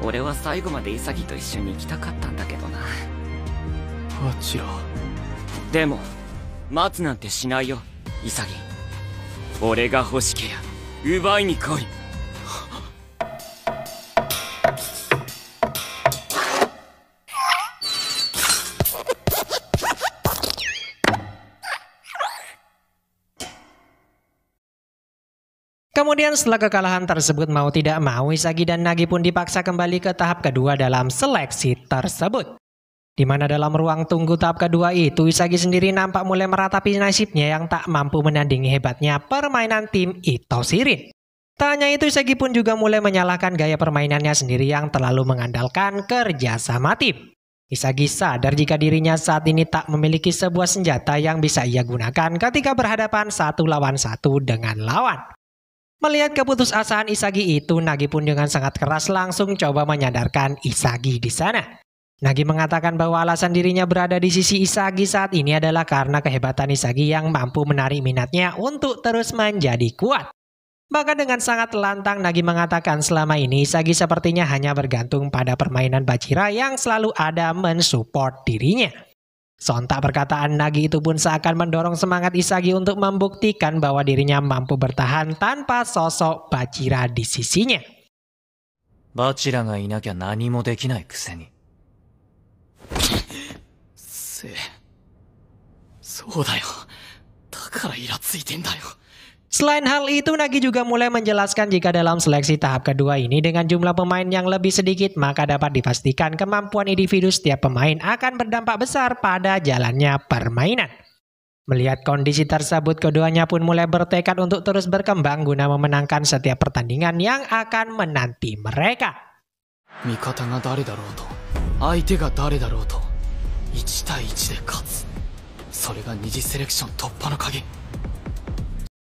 俺は最後まで潔と一緒に行きたかったんだけどな。アチラ。でも待つなんてしないよ潔。俺が欲しけりゃ奪いに来い。Kemudian setelah kekalahan tersebut mau tidak mau Isagi dan Nagi pun dipaksa kembali ke tahap kedua dalam seleksi tersebut. Di mana dalam ruang tunggu tahap kedua itu Isagi sendiri nampak mulai meratapi nasibnya yang tak mampu menandingi hebatnya permainan tim Itoshirin. Tak hanya itu, Isagi pun juga mulai menyalahkan gaya permainannya sendiri yang terlalu mengandalkan kerja sama tim. Isagi sadar jika dirinya saat ini tak memiliki sebuah senjata yang bisa ia gunakan ketika berhadapan 1 lawan 1 dengan lawan. Melihat keputusasaan Isagi itu, Nagi pun dengan sangat keras langsung coba menyadarkan Isagi di sana. Nagi mengatakan bahwa alasan dirinya berada di sisi Isagi saat ini adalah karena kehebatan Isagi yang mampu menarik minatnya untuk terus menjadi kuat. Bahkan dengan sangat lantang Nagi mengatakan selama ini Isagi sepertinya hanya bergantung pada permainan Bachira yang selalu ada mensupport dirinya. Sontak perkataan Nagi itu pun seakan mendorong semangat Isagi untuk membuktikan bahwa dirinya mampu bertahan tanpa sosok Bachira di sisinya. Bachiraがいなきゃ何もできないくせに。そうだよ。だからイラついてんだよ。Selain hal itu, Nagi juga mulai menjelaskan jika dalam seleksi tahap kedua ini dengan jumlah pemain yang lebih sedikit, maka dapat dipastikan kemampuan individu setiap pemain akan berdampak besar pada jalannya permainan. Melihat kondisi tersebut, keduanya pun mulai bertekad untuk terus berkembang guna memenangkan setiap pertandingan yang akan menanti mereka. 味方が誰だろうと、相手が誰だろうと、1対1で勝つ。それが二次セレクション突破の鍵。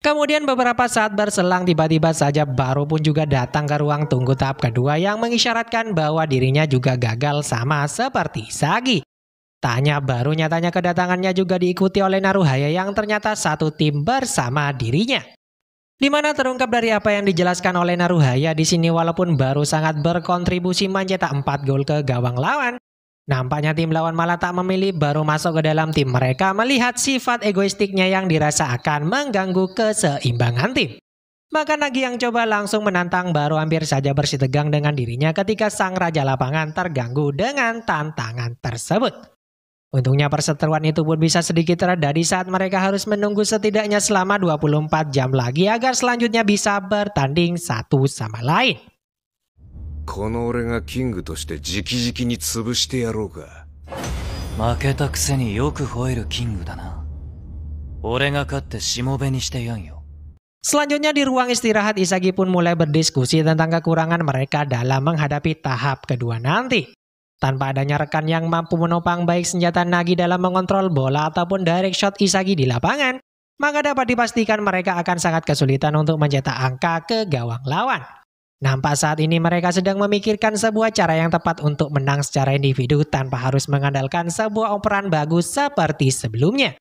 Kemudian beberapa saat berselang tiba-tiba saja Baru pun juga datang ke ruang tunggu tahap kedua yang mengisyaratkan bahwa dirinya juga gagal sama seperti Isagi. Tanya Baru nyatanya kedatangannya juga diikuti oleh Naruhaya yang ternyata satu tim bersama dirinya. Di mana terungkap dari apa yang dijelaskan oleh Naruhaya di sini walaupun Baru sangat berkontribusi mencetak 4 gol ke gawang lawan. Nampaknya tim lawan malah tak memilih Baru masuk ke dalam tim mereka melihat sifat egoistiknya yang dirasa akan mengganggu keseimbangan tim. Bahkan Nagi yang coba langsung menantang Baru hampir saja bersitegang dengan dirinya ketika sang raja lapangan terganggu dengan tantangan tersebut. Untungnya perseteruan itu pun bisa sedikit reda di saat mereka harus menunggu setidaknya selama 24 jam lagi agar selanjutnya bisa bertanding satu sama lain. この俺がキングとして直々に潰してやろうか。負けたくせによく吠えるキングだな。俺が勝ってしもべにしてやんよ。 Selanjutnya di ruang istirahat Isagi pun mulai berdiskusi tentang kekurangan mereka dalam menghadapi tahap kedua nanti. Tanpa adanya rekan yang mampu menopang baik senjata Nagi dalam mengontrol bola ataupun direct shot Isagi di lapangan, maka dapat dipastikan mereka akan sangat kesulitan untuk mencetak angka ke gawang lawan. Nampak saat ini mereka sedang memikirkan sebuah cara yang tepat untuk menang secara individu tanpa harus mengandalkan sebuah operan bagus seperti sebelumnya.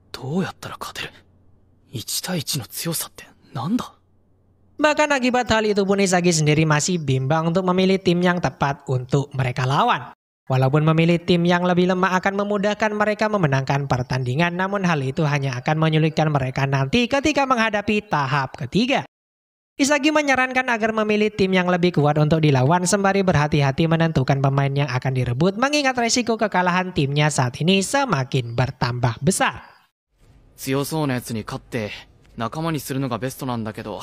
どうやったら勝てる? 1対1の強さってなんだ? Bahkan akibat hal itu pun Isagi sendiri masih bimbang untuk memilih tim yang tepat untuk mereka lawan. Walaupun memilih tim yang lebih lemah akan memudahkan mereka memenangkan pertandingan, namun hal itu hanya akan menyulitkan mereka nanti ketika menghadapi tahap ketiga. Isagi menyarankan agar memilih tim yang lebih kuat untuk dilawan sembari berhati-hati menentukan pemain yang akan direbut mengingat resiko kekalahan timnya saat ini semakin bertambah besar. 強そうなやつに勝って仲間にするのがベストなんだけど、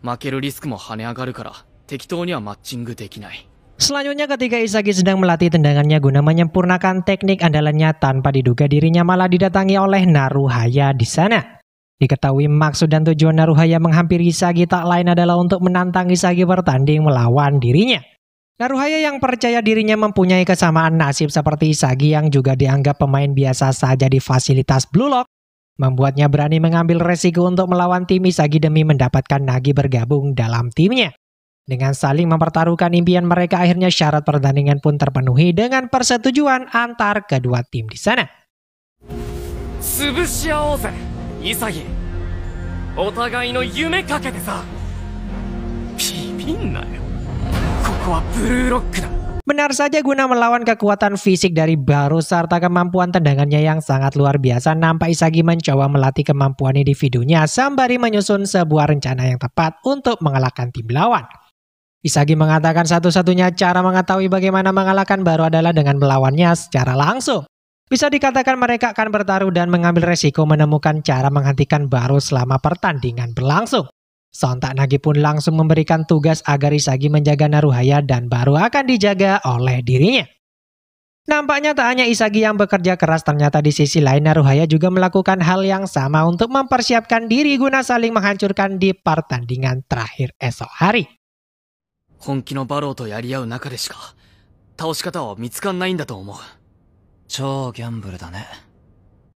負けるリスクも跳ね上がるから適当にはマッチングできない。 Selanjutnya ketika Isagi sedang melatih tendangannya guna menyempurnakan teknik andalannya tanpa diduga dirinya malah didatangi oleh Naruhaya di sana. Diketahui maksud dan tujuan Naruhaya menghampiri Isagi tak lain adalah untuk menantang Isagi bertanding melawan dirinya. Naruhaya yang percaya dirinya mempunyai kesamaan nasib seperti Isagi yang juga dianggap pemain biasa saja di fasilitas Blue Lock, membuatnya berani mengambil resiko untuk melawan tim Isagi demi mendapatkan Nagi bergabung dalam timnya. Dengan saling mempertaruhkan impian mereka, akhirnya syarat pertandingan pun terpenuhi dengan persetujuan antar kedua tim di sana. 潰し合おうぜ潔。お互いの夢かけてさ。ピーピビンなよ。ここはブルーロックだ。Benar saja, guna melawan kekuatan fisik dari Baru serta kemampuan tendangannya yang sangat luar biasa, nampak Isagi mencoba melatih kemampuan individunya sembari menyusun sebuah rencana yang tepat untuk mengalahkan tim lawan. Isagi mengatakan satu-satunya cara mengetahui bagaimana mengalahkan Baru adalah dengan melawannya secara langsung. Bisa dikatakan mereka akan bertaruh dan mengambil resiko menemukan cara menghentikan Baru selama pertandingan berlangsung. Sontak Nagi pun langsung memberikan tugas agar Isagi menjaga Naruhaya dan Baru akan dijaga oleh dirinya. Nampaknya tak hanya Isagi yang bekerja keras, ternyata di sisi lain Naruhaya juga melakukan hal yang sama untuk mempersiapkan diri guna saling menghancurkan di pertandingan terakhir esok hari. 本気のバローとやり合う中でしか倒し方は見つかんないんだと思う。超ギャンブルだね。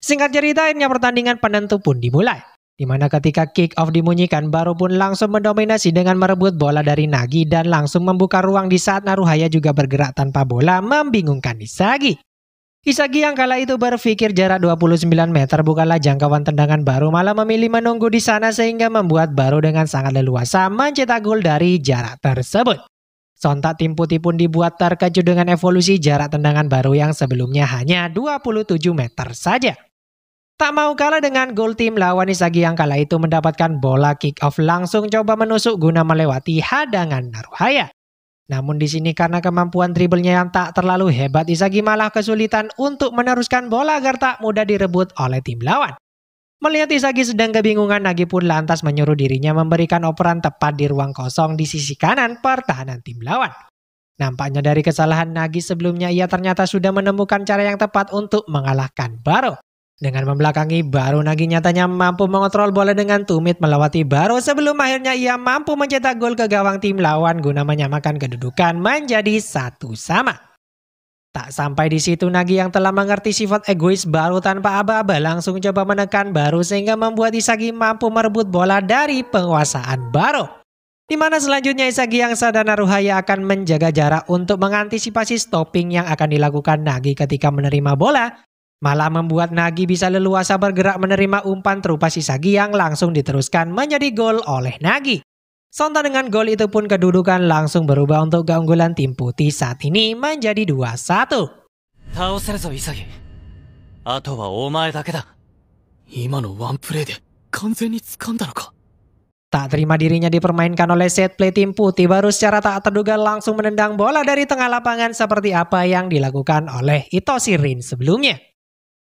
Singkat cerita, akhirnya pertandingan penentu pun dimulai. Di mana ketika kick off dibunyikan, Baru pun langsung mendominasi dengan merebut bola dari Nagi dan langsung membuka ruang di saat Naruhaya juga bergerak tanpa bola, membingungkan Isagi. Isagi yang kala itu berpikir jarak 29 meter bukanlah jangkauan tendangan Baru, malah memilih menunggu di sana sehingga membuat Baru dengan sangat leluasa mencetak gol dari jarak tersebut. Sontak tim putih pun dibuat terkejut dengan evolusi jarak tendangan Baru yang sebelumnya hanya 27 meter saja. Tak mau kalah dengan gol tim lawan, Isagi yang kala itu mendapatkan bola kick off langsung coba menusuk guna melewati hadangan Naruhaya. Namun di sini karena kemampuan dribblenya yang tak terlalu hebat, Isagi malah kesulitan untuk meneruskan bola agar tak mudah direbut oleh tim lawan. Melihat Isagi sedang kebingungan, Nagi pun lantas menyuruh dirinya memberikan operan tepat di ruang kosong di sisi kanan pertahanan tim lawan. Nampaknya dari kesalahan Nagi sebelumnya, ia ternyata sudah menemukan cara yang tepat untuk mengalahkan Baru. Dengan membelakangi Baru, Nagi nyatanya mampu mengontrol bola dengan tumit melewati Baru sebelum akhirnya ia mampu mencetak gol ke gawang tim lawan guna menyamakan kedudukan menjadi 1-1. Tak sampai di situ, Nagi yang telah mengerti sifat egois Baru tanpa aba-aba langsung coba menekan Baru sehingga membuat Isagi mampu merebut bola dari penguasaan Baru. Di mana selanjutnya Isagi yang sadar Naruhaya akan menjaga jarak untuk mengantisipasi stopping yang akan dilakukan Nagi ketika menerima bola, malah membuat Nagi bisa leluasa bergerak menerima umpan terupas Isagi yang langsung diteruskan menjadi gol oleh Nagi. Sontak dengan gol itu pun kedudukan langsung berubah untuk keunggulan tim putih saat ini menjadi 2-1. 倒せるぞ、潔。あとはお前だけだ。今のワンプレーで完全に掴んだのか。 Tak terima dirinya dipermainkan oleh set play tim putih, Baru secara tak terduga langsung menendang bola dari tengah lapangan seperti apa yang dilakukan oleh Itoshi Rin sebelumnya.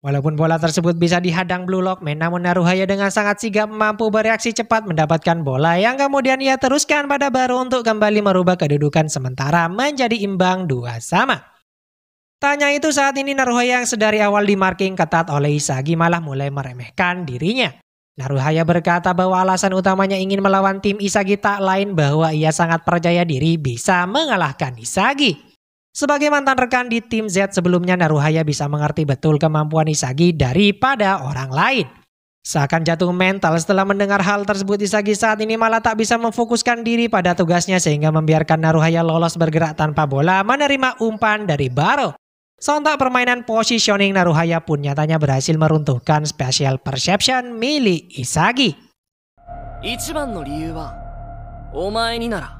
Walaupun bola tersebut bisa dihadang Blue Lockman, namun Naruhaya dengan sangat sigap mampu bereaksi cepat mendapatkan bola yang kemudian ia teruskan pada Baru untuk kembali merubah kedudukan sementara menjadi imbang 2-2. Tak hanya itu, saat ini Naruhaya yang sedari awal dimarking ketat oleh Isagi malah mulai meremehkan dirinya. Naruhaya berkata bahwa alasan utamanya ingin melawan tim Isagi tak lain bahwa ia sangat percaya diri bisa mengalahkan Isagi. Sebagai mantan rekan di tim Z sebelumnya, Naruhaya bisa mengerti betul kemampuan Isagi daripada orang lain. Seakan jatuh mental setelah mendengar hal tersebut, Isagi saat ini malah tak bisa memfokuskan diri pada tugasnya sehingga membiarkan Naruhaya lolos bergerak tanpa bola menerima umpan dari Baru. Sontak permainan positioning Naruhaya pun nyatanya berhasil meruntuhkan special perception milik Isagi. 一番の理由はお前になら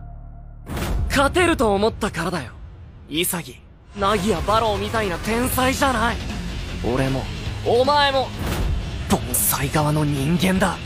勝てると思ったからだよ。潔、ナギやバローみたいな天才じゃない。俺もお前も盆栽側の人間だ。